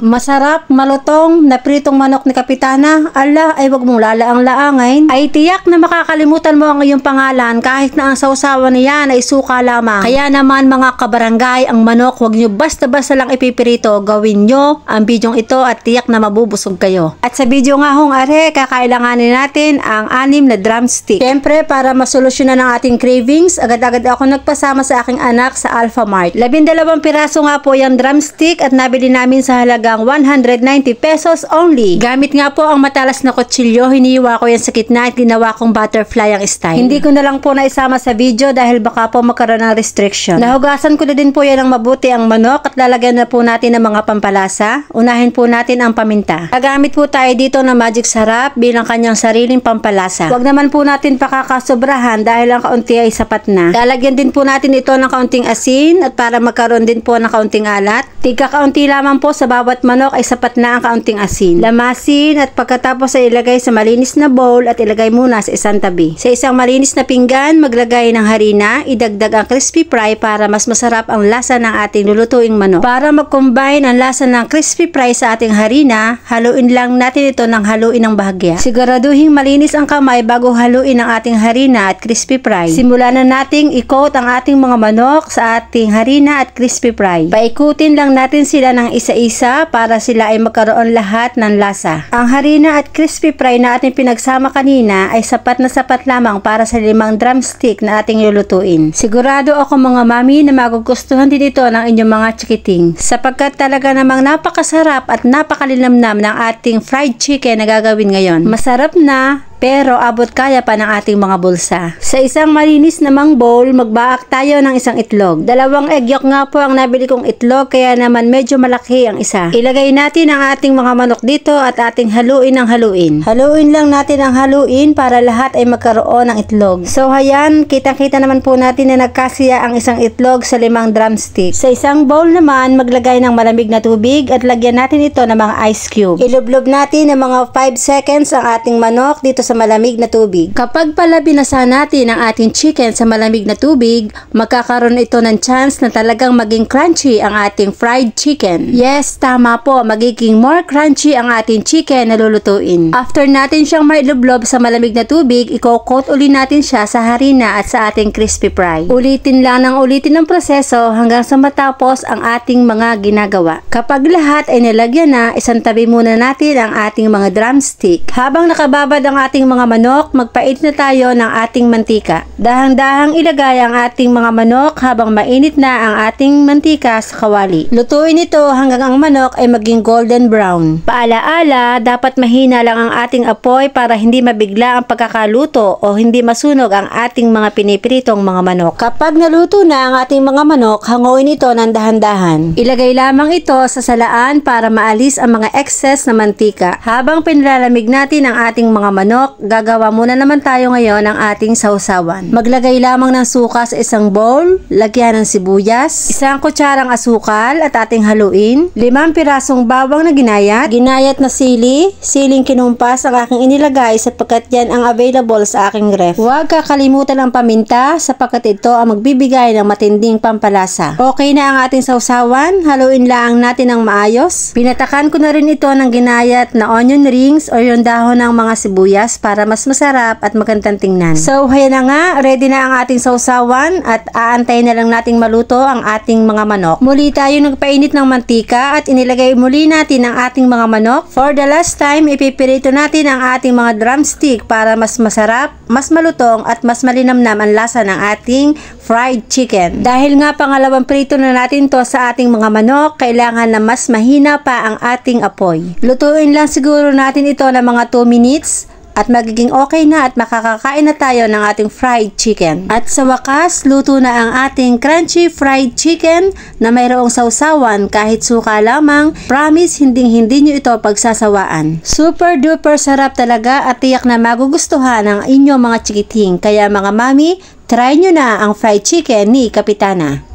Masarap, malutong, na pritong manok ni Kapitana. Ala, ay wag mong lalaang-laangin. Ay tiyak na makakalimutan mo ang iyong pangalan kahit na ang sausawan niya ay suka lamang. Kaya naman mga kabarangay, ang manok wag nyo basta-basta lang ipipirito. Gawin nyo ang bidyong ito at tiyak na mabubusog kayo. At sa bidyo nga hong are, kakailanganin natin ang 6 na drumstick. Siyempre, para masolusyonan ang ating cravings, agad-agad ako nagpasama sa aking anak sa Alphamart. 12 piraso nga po yung drumstick at nabili namin sa halagang 190 pesos only. Gamit nga po ang matalas na kutsilyo, hiniwa ko yan sa gitna at ginawa kong butterfly ang style. Hindi ko na lang po naisama sa video dahil baka po magkaroon ng restriction. Nahugasan ko na din po yan ng mabuti ang manok at lalagyan na po natin ng mga pampalasa. Unahin po natin ang paminta. Gagamit po tayo dito ng Magic Sarap bilang kanyang sariling pampalasa. Huwag naman po natin pakakasobrahan dahil ang kaunti ay sapat na. Lalagyan din po natin ito ng kaunting asin at para magkaroon din po ng kaunting alat. Tigka kaunti lamang po sa bawat manok ay sapat na ang kaunting asin. Lamasin at pagkatapos ay ilagay sa malinis na bowl at ilagay muna sa isang tabi. Sa isang malinis na pinggan, maglagay ng harina, idagdag ang crispy fry para mas masarap ang lasa ng ating lulutuing manok. Para mag-combine ang lasa ng crispy fry sa ating harina, haluin lang natin ito ng haluin ng bahagya. Siguraduhin malinis ang kamay bago haluin ang ating harina at crispy fry. Simulan na nating i-coat ang ating mga manok sa ating harina at crispy fry. Paikutin lang natin sila ng isa-isa para sila ay magkaroon lahat ng lasa. Ang harina at crispy fry na ating pinagsama kanina ay sapat na sapat lamang para sa 5 drumstick na ating lulutuin. Sigurado ako mga mami na magugustuhan din ito ng inyong mga chikiting sapagkat talaga namang napakasarap at napakalinamnam ng ating fried chicken na gagawin ngayon. Masarap na, pero abot kaya pa ng ating mga bulsa. Sa isang malinis namang bowl, magbaak tayo ng isang itlog. 2 egg yolk nga po ang nabili kong itlog, kaya naman medyo malaki ang isa. Ilagay natin ang ating mga manok dito at ating haluin ng haluin. Haluin lang natin ang haluin para lahat ay magkaroon ng itlog. So hayan, kitang-kita naman po natin na nagkasiya ang isang itlog sa 5 drumstick. Sa isang bowl naman, maglagay ng malamig na tubig at lagyan natin ito ng mga ice cube. Ilublob natin ng mga 5 seconds ang ating manok dito sa malamig na tubig. Kapag pala binasa natin ang ating chicken sa malamig na tubig, magkakaroon ito ng chance na talagang maging crunchy ang ating fried chicken. Yes, tama po, magiging more crunchy ang ating chicken na lulutuin. After natin siyang mailublob sa malamig na tubig, i-coat uli natin siya sa harina at sa ating crispy fry. Ulitin lang ng ulitin ang proseso hanggang sa matapos ang ating mga ginagawa. Kapag lahat ay nilagyan na, isantabi muna natin ang ating mga drumstick. Habang nakababad ang ating mga manok, magpait na tayo ng ating mantika. Dahang-dahang ilagay ang ating mga manok habang mainit na ang ating mantika sa kawali. Lutuin ito hanggang ang manok ay maging golden brown. Paalaala, dapat mahina lang ang ating apoy para hindi mabigla ang pagkakaluto o hindi masunog ang ating mga pinipritong mga manok. Kapag naluto na ang ating mga manok, hanguin ito ng dahan-dahan. Ilagay lamang ito sa salaan para maalis ang mga excess na mantika. Habang pinalalamig natin ang ating mga manok, gagawa muna naman tayo ngayon ng ating sausawan. Maglagay lamang ng suka sa isang bowl, lagyan ng sibuyas, 1 kutsarang asukal at ating haluin, 5 pirasong bawang na ginayat na sili, siling kinumpas ang aking inilagay sapagkat yan ang available sa aking ref. Huwag kakalimutan ang paminta sapagkat ito ang magbibigay ng matinding pampalasa. Okay na ang ating sausawan, haluin lang natin ng maayos. Pinatakan ko na rin ito ng ginayat na onion rings o yung dahon ng mga sibuyas para mas masarap at magandang tingnan. So, hayan na nga, ready na ang ating sausawan at aantayin na lang nating maluto ang ating mga manok. Muli tayo nagpainit ng mantika at inilagay muli natin ang ating mga manok. For the last time, ipipirito natin ang ating mga drumstick para mas masarap, mas malutong at mas malinamnam ang lasa ng ating fried chicken. Dahil nga pangalawang prito na natin to sa ating mga manok, kailangan na mas mahina pa ang ating apoy. Lutuin lang siguro natin ito ng mga 2 minutes at magiging okay na at makakakain na tayo ng ating fried chicken. At sa wakas, luto na ang ating crunchy fried chicken na mayroong sausawan kahit suka lamang. Promise, hindi nyo ito pagsasawaan. Super duper sarap talaga at tiyak na magugustuhan ng inyong mga chikiting. Kaya mga mami, try nyo na ang fried chicken ni Kapitana.